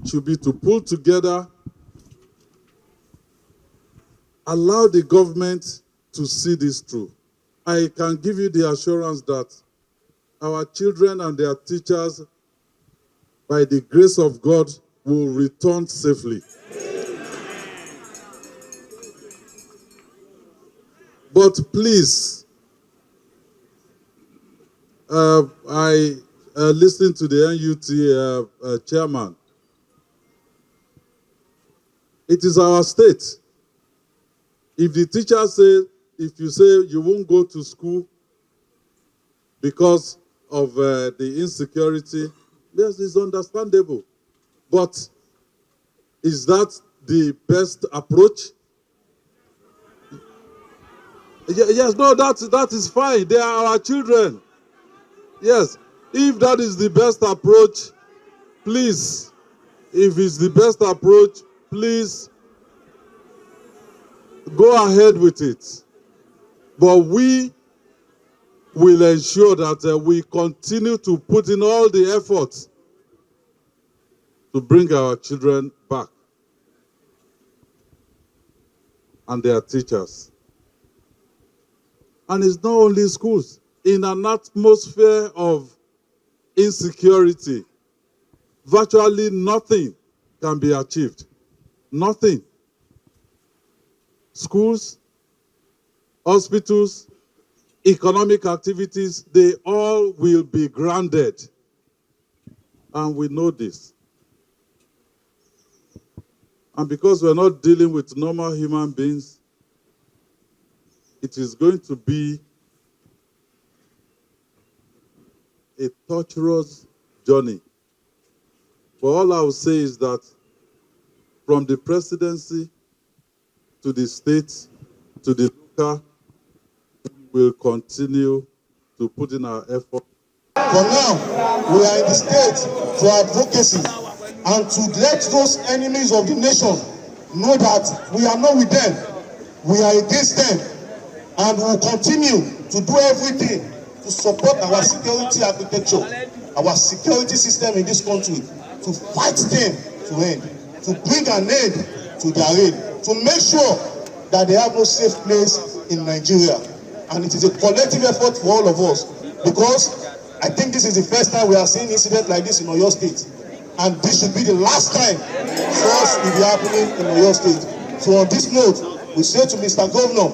should be to pull together, allow the government to see this through. I can give you the assurance that our children and their teachers, by the grace of God, will return safely. But please, I listened to the NUT chairman. It is our state. If the teacher says, if you say you won't go to school because of the insecurity, yes, it's understandable. But is that the best approach? Yes, no, that is fine. They are our children. Yes, if that is the best approach, please, if it's the best approach, please go ahead with it. But we will ensure that we continue to put in all the efforts to bring our children back and their teachers. And it's not only schools. In an atmosphere of insecurity, virtually nothing can be achieved. Nothing. Schools, hospitals, economic activities, they all will be grounded. And we know this. And because we're not dealing with normal human beings, it is going to be a torturous journey. But all I will say is that from the presidency to the state to the local, we will continue to put in our effort. For now, we are in the state for advocacy and to let those enemies of the nation know that we are not with them, we are against them, and we will continue to do everything to support our security architecture, our security system in this country, to fight them to end, to bring an end to their reign, to make sure that they have no safe place in Nigeria. And it is a collective effort for all of us, because I think this is the first time we are seeing incidents like this in Oyo State. And this should be the last time such will be happening in Oyo State. So on this note, we say to Mr. Governor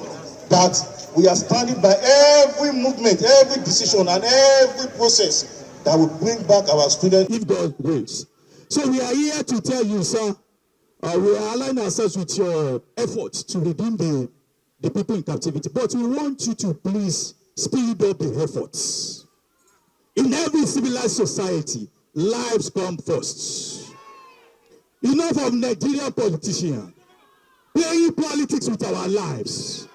that we are standing by every movement, every decision, and every process that will bring back our students. If God wills. So we are here to tell you, sir, we are aligning ourselves with your efforts to redeem the people in captivity. But we want you to please speed up the efforts. In every civilized society, lives come first. Enough of Nigerian politicians playing politics with our lives.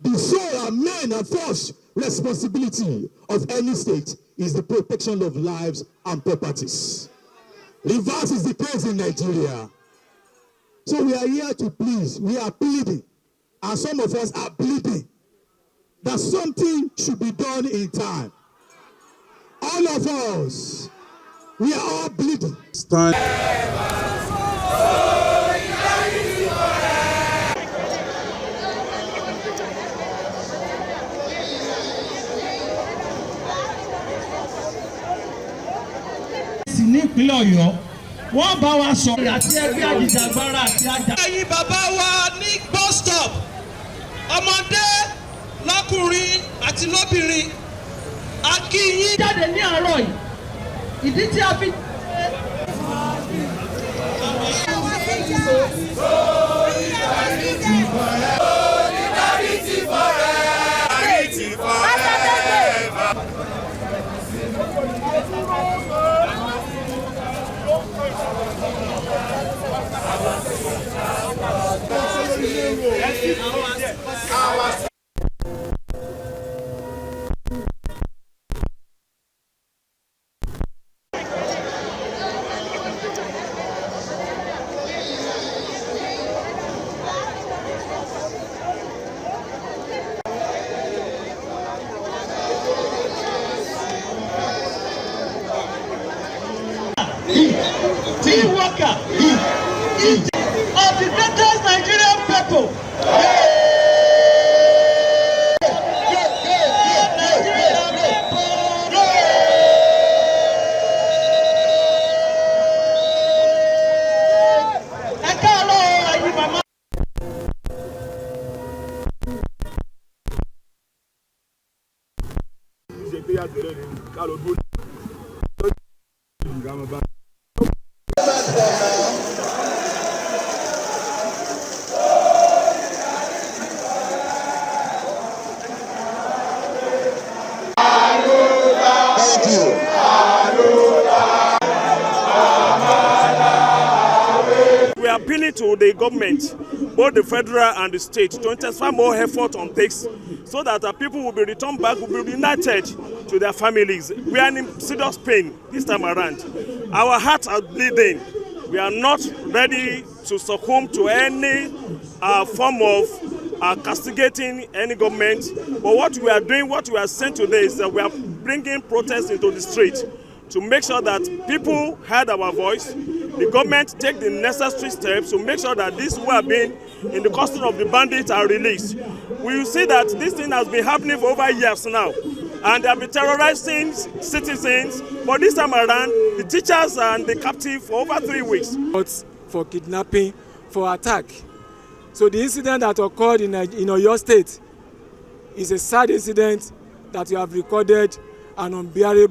The sole and main and first responsibility of any state is the protection of lives and properties. Reverse is the case in Nigeria. So we are here to please, we are pleading, and some of us are bleeding, that something should be done in time. All of us, we are all bleeding. It's time. ní ìpínlẹ̀ Ọ̀yọ́ wọ́n bá wa sọ̀rọ̀ àti ẹgbẹ́ àjìjàgbara àti àjà. ẹ̀yin bàbá wa ní bus stop ọmọdé lọ́kùnrin àti lóbìnrin a kí yín. jáde ní àárọ̀ yìí ìdí tí a fi. worker of the greatest Nigerian people. Thank you. We are appealing to the government, both the federal and the state, to intensify more effort on this so that the people will be returned back, will be reunited to their families. We are in serious pain this time around. Our hearts are bleeding. We are not ready to succumb to any form of castigating any government. But what we are doing, what we are saying today is that we are bringing protests into the street to make sure that people heard our voice, the government take the necessary steps to make sure that these who have been in the custody of the bandits are released. We see that this thing has been happening for over years now, and they have been terrorizing citizens. But this time around, the teachers and the captive for over 3 weeks. For kidnapping, for attack. So the incident that occurred in Oyo State is a sad incident that we have recorded and unbearable.